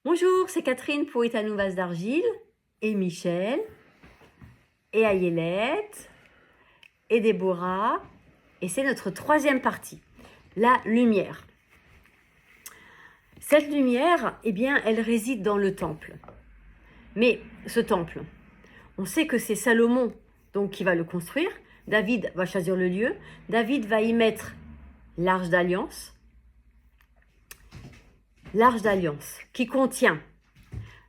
Bonjour, c'est Catherine pour Italien Vase d'Argile, et Michel, et Ayelette, et Déborah, et c'est notre troisième partie, la lumière. Cette lumière, eh bien, elle réside dans le temple. Mais ce temple, on sait que c'est Salomon donc, qui va le construire. David va choisir le lieu. David va y mettre l'arche d'alliance. L'arche d'alliance qui contient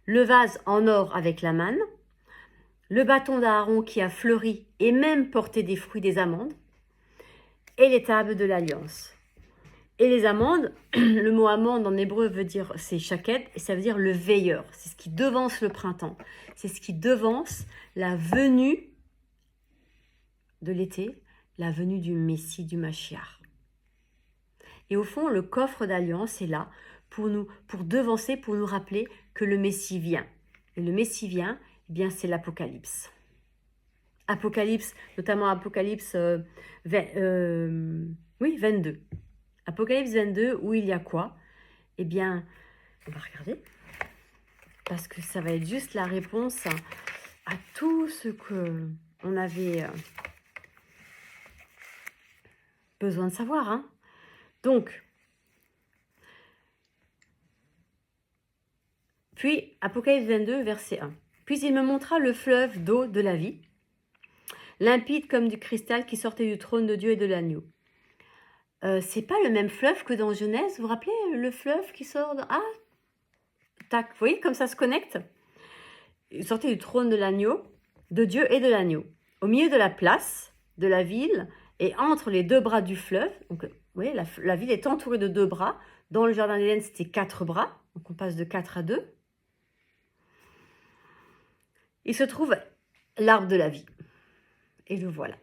le vase en or avec la manne, le bâton d'Aaron qui a fleuri et même porté des fruits des amandes, et les tables de l'alliance. Et les amandes, le mot amande en hébreu veut dire, c'est chaket, et ça veut dire le veilleur. C'est ce qui devance le printemps. C'est ce qui devance la venue de l'été, la venue du Messie, du Mashiach. Et au fond, le coffre d'alliance est là pour devancer, pour nous rappeler que le Messie vient. Et le Messie vient, eh bien c'est l'Apocalypse. Apocalypse, notamment Apocalypse 22. Apocalypse 22, où il y a quoi? Eh bien, on va regarder, parce que ça va être juste la réponse à tout ce qu'on avait besoin de savoir. Hein. Donc, puis, Apocalypse 22, verset 1. Puis il me montra le fleuve d'eau de la vie, limpide comme du cristal qui sortait du trône de Dieu et de l'agneau. C'est pas le même fleuve que dans Genèse, vous vous rappelez le fleuve qui sort de... Ah, tac, vous voyez comme ça se connecte? Il sortait du trône de l'agneau, de Dieu et de l'agneau, au milieu de la place de la ville et entre les deux bras du fleuve. Donc, vous voyez, la ville est entourée de deux bras. Dans le jardin d'Éden, c'était 4 bras, donc on passe de 4 à 2. Il se trouve l'arbre de la vie, et le voilà,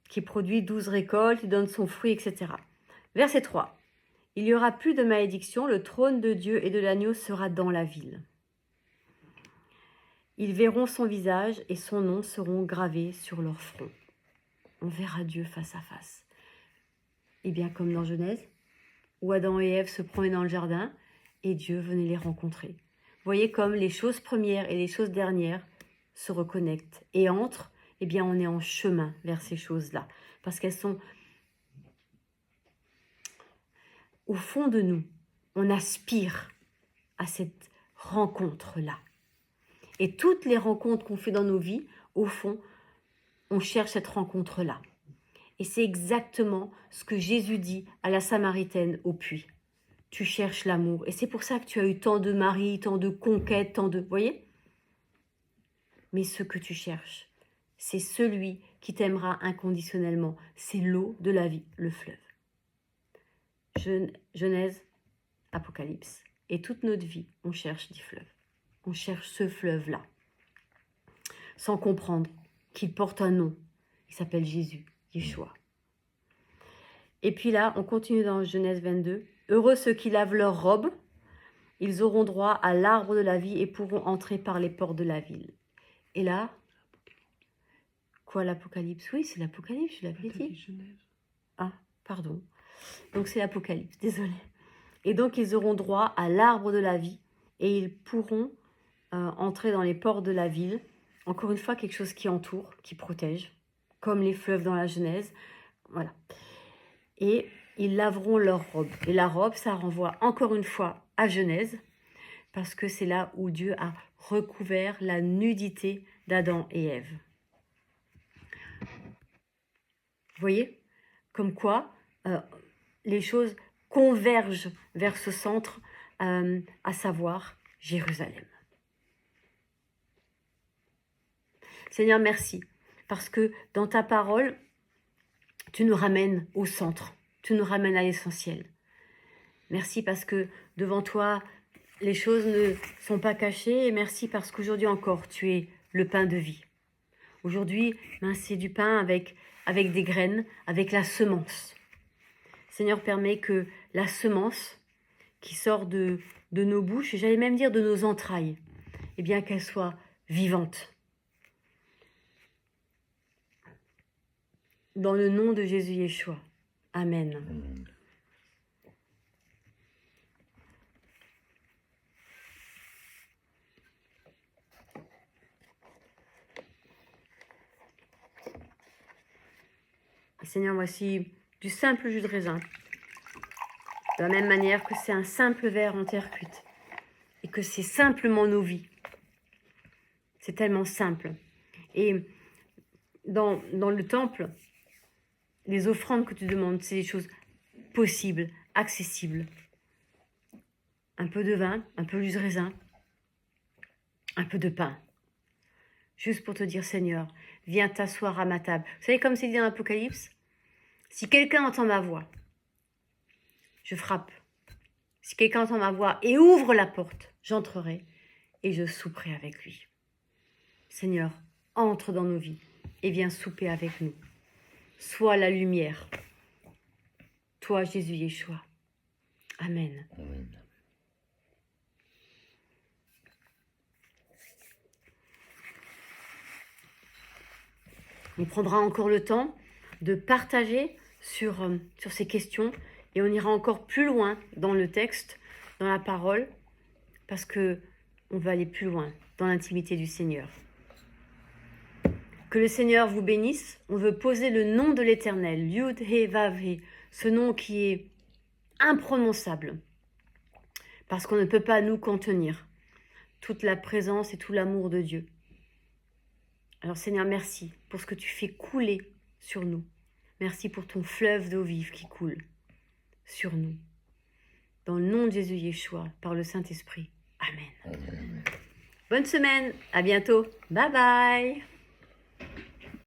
qui produit 12 récoltes, il donne son fruit, etc. Verset 3. Il n'y aura plus de malédiction, le trône de Dieu et de l'agneau sera dans la ville. Ils verront son visage et son nom seront gravés sur leur front. On verra Dieu face à face. Et bien comme dans Genèse, où Adam et Ève se promenaient dans le jardin et Dieu venait les rencontrer. Vous voyez comme les choses premières et les choses dernières se reconnectent et entrent, eh bien on est en chemin vers ces choses-là. Parce qu'elles sont au fond de nous. On aspire à cette rencontre-là. Et toutes les rencontres qu'on fait dans nos vies, au fond, on cherche cette rencontre-là. Et c'est exactement ce que Jésus dit à la Samaritaine au puits. Tu cherches l'amour. Et c'est pour ça que tu as eu tant de maris, tant de conquêtes, tant de... Vous voyez? Mais ce que tu cherches, c'est celui qui t'aimera inconditionnellement. C'est l'eau de la vie, le fleuve. Genèse, Apocalypse. Et toute notre vie, on cherche des fleuves. On cherche ce fleuve-là. Sans comprendre qu'il porte un nom. Il s'appelle Jésus, Yeshua. Et puis là, on continue dans Genèse 22. Heureux ceux qui lavent leurs robes. Ils auront droit à l'arbre de la vie et pourront entrer par les portes de la ville. Et là, quoi l'Apocalypse? Oui, c'est l'Apocalypse, je l'avais dit. Ah, pardon. Donc c'est l'Apocalypse, désolé. Et donc ils auront droit à l'arbre de la vie et ils pourront entrer dans les portes de la ville. Encore une fois, quelque chose qui entoure, qui protège, comme les fleuves dans la Genèse. Voilà. Et ils laveront leur robe. Et la robe, ça renvoie encore une fois à Genèse, parce que c'est là où Dieu a recouvert la nudité d'Adam et Ève. Vous voyez? Comme quoi, les choses convergent vers ce centre, à savoir Jérusalem. Seigneur, merci, parce que dans ta parole, tu nous ramènes au centre, tu nous ramènes à l'essentiel. Merci parce que devant toi, les choses ne sont pas cachées, et merci parce qu'aujourd'hui encore, tu es le pain de vie. Aujourd'hui, c'est du pain avec des graines, avec la semence. Seigneur, permets que la semence qui sort de nos bouches, et j'allais même dire de nos entrailles, eh bien qu'elle soit vivante. Dans le nom de Jésus Yeshua. Amen. Seigneur, voici du simple jus de raisin. De la même manière que c'est un simple verre en terre cuite. Et que c'est simplement nos vies. C'est tellement simple. Et dans le temple, les offrandes que tu demandes, c'est des choses possibles, accessibles. Un peu de vin, un peu de jus de raisin, un peu de pain. Juste pour te dire, Seigneur, viens t'asseoir à ma table. Vous savez, comme c'est dit dans l'Apocalypse, si quelqu'un entend ma voix, je frappe. Si quelqu'un entend ma voix et ouvre la porte, j'entrerai et je souperai avec lui. Seigneur, entre dans nos vies et viens souper avec nous. Sois la lumière. Toi, Jésus Yeshua. Amen. Amen. On prendra encore le temps de partager sur ces questions et on ira encore plus loin dans le texte, dans la parole, parce que on va aller plus loin dans l'intimité du Seigneur. Que le Seigneur vous bénisse. On veut poser le nom de l'Éternel, Yud He Vav He, ce nom qui est imprononçable, parce qu'on ne peut pas nous contenir toute la présence et tout l'amour de Dieu. Alors Seigneur, merci pour ce que tu fais couler sur nous. Merci pour ton fleuve d'eau vive qui coule sur nous. Dans le nom de Jésus Yeshua, par le Saint-Esprit. Amen. Amen. Bonne semaine, à bientôt. Bye bye.